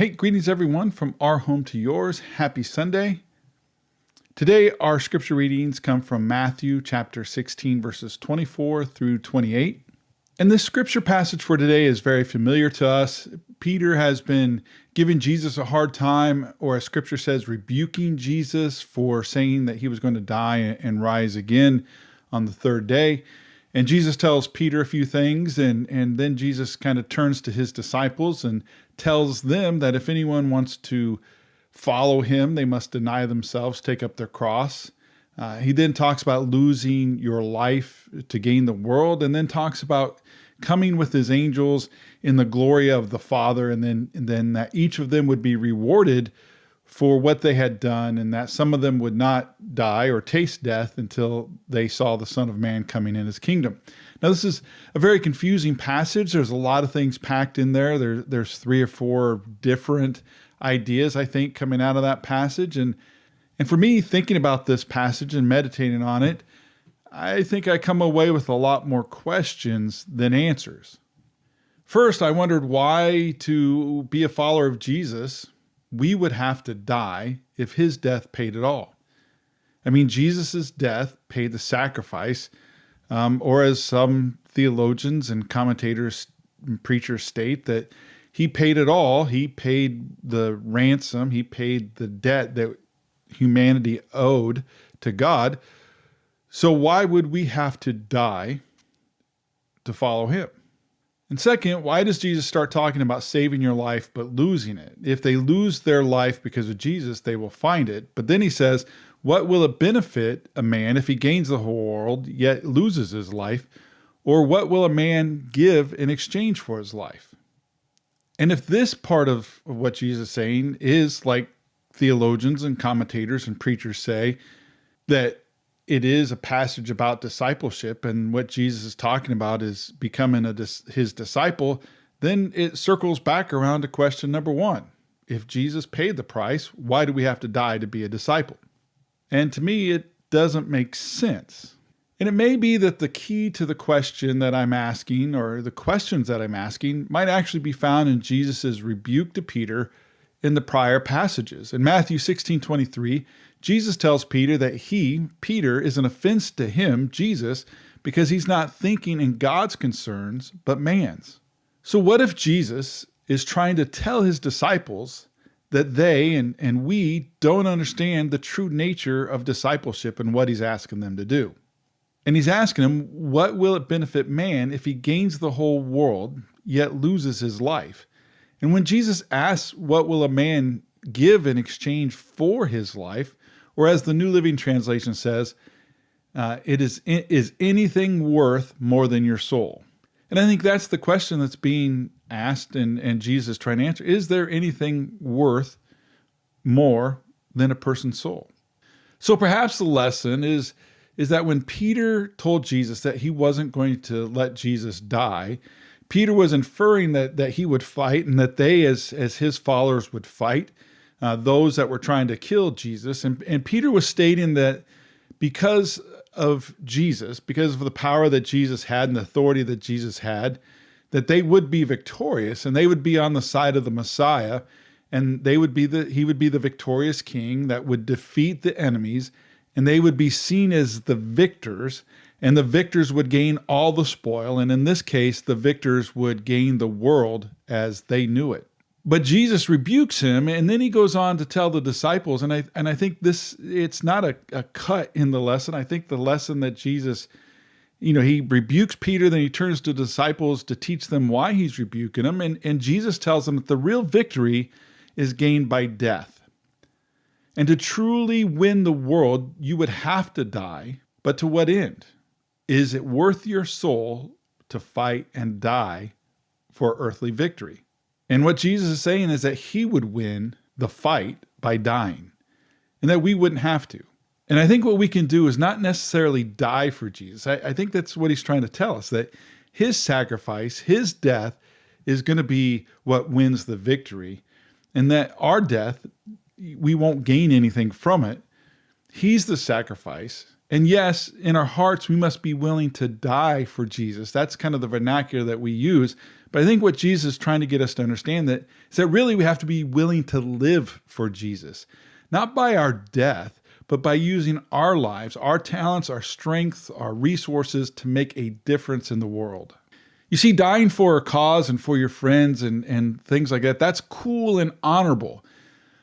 Hey, greetings everyone from our home to yours. Happy Sunday. Today, our scripture readings come from Matthew chapter 16, verses 24 through 28. And this scripture passage for today is very familiar to us. Peter has been giving Jesus a hard time, or as scripture says, rebuking Jesus for saying that he was going to die and rise again on the third day. And Jesus tells Peter a few things, and then Jesus kind of turns to his disciples and tells them that if anyone wants to follow him, they must deny themselves, take up their cross. He then talks about losing your life to gain the world, and then talks about coming with his angels in the glory of the Father, and then that each of them would be rewarded for what they had done, and that some of them would not die or taste death until they saw the Son of Man coming in his kingdom. Now, this is a very confusing passage. There's a lot of things packed in there. There's 3 or 4 different ideas, I think, coming out of that passage. And for me, thinking about this passage and meditating on it, I think I come away with a lot more questions than answers. First, I wondered why, to be a follower of Jesus, we would have to die if his death paid it all. I mean, Jesus' death paid the sacrifice, or as some theologians and commentators and preachers state, that he paid it all. He paid the ransom. He paid the debt that humanity owed to God. So why would we have to die to follow him? And second, why does Jesus start talking about saving your life but losing it? If they lose their life because of Jesus, they will find it. But then he says, what will it benefit a man if he gains the whole world yet loses his life? Or what will a man give in exchange for his life? And if this part of what Jesus is saying is like theologians and commentators and preachers say, that it is a passage about discipleship, and what Jesus is talking about is becoming his disciple, then it circles back around to question number 1. If Jesus paid the price, why do we have to die to be a disciple? And to me, it doesn't make sense. And it may be that the key to the question that I'm asking, or the questions that I'm asking, might actually be found in Jesus' rebuke to Peter in the prior passages. In Matthew 16:23, Jesus tells Peter that he, Peter, is an offense to him, Jesus, because he's not thinking in God's concerns, but man's. So what if Jesus is trying to tell his disciples that they and we don't understand the true nature of discipleship and what he's asking them to do? And he's asking them, what will it benefit man if he gains the whole world, yet loses his life? And when Jesus asks, what will a man give in exchange for his life? Or as the New Living Translation says, is anything worth more than your soul? And I think that's the question that's being asked and Jesus trying to answer. Is there anything worth more than a person's soul? So perhaps the lesson is that when Peter told Jesus that he wasn't going to let Jesus die, Peter was inferring that he would fight, and that they as his followers would fight those that were trying to kill Jesus. And Peter was stating that because of Jesus, because of the power that Jesus had and the authority that Jesus had, that they would be victorious, and they would be on the side of the Messiah, and he would be the victorious king that would defeat the enemies, and they would be seen as the victors, and the victors would gain all the spoil. And in this case, the victors would gain the world as they knew it. But Jesus rebukes him, and then he goes on to tell the disciples, and I think it's not a cut in the lesson. I think the lesson that Jesus, he rebukes Peter, then he turns to the disciples to teach them why he's rebuking them, and Jesus tells them that the real victory is gained by death. And to truly win the world, you would have to die, but to what end? Is it worth your soul to fight and die for earthly victory? And what Jesus is saying is that he would win the fight by dying, and that we wouldn't have to. And I think what we can do is not necessarily die for Jesus. I think that's what he's trying to tell us, that his sacrifice, his death, is going to be what wins the victory, and that our death, we won't gain anything from it. He's the sacrifice. And yes, in our hearts, we must be willing to die for Jesus. That's kind of the vernacular that we use. But I think what Jesus is trying to get us to understand that is that really we have to be willing to live for Jesus, not by our death, but by using our lives, our talents, our strengths, our resources to make a difference in the world. You see, dying for a cause and for your friends and things like that, that's cool and honorable.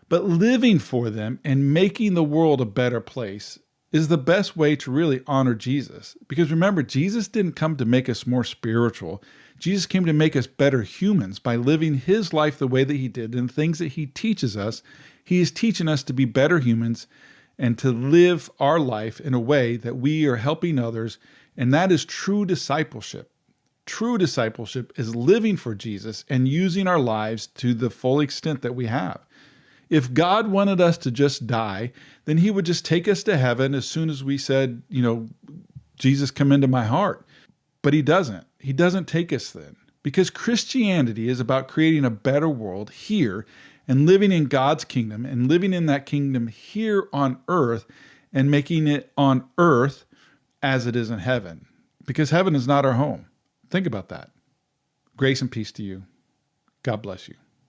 But living for them and making the world a better place is the best way to really honor Jesus. Because remember, Jesus didn't come to make us more spiritual. Jesus came to make us better humans by living his life the way that he did and the things that he teaches us. He is teaching us to be better humans and to live our life in a way that we are helping others. And that is true discipleship. True discipleship is living for Jesus and using our lives to the full extent that we have. If God wanted us to just die, then he would just take us to heaven as soon as we said, Jesus, come into my heart. But he doesn't. He doesn't take us then. Because Christianity is about creating a better world here and living in God's kingdom and living in that kingdom here on earth and making it on earth as it is in heaven. Because heaven is not our home. Think about that. Grace and peace to you. God bless you.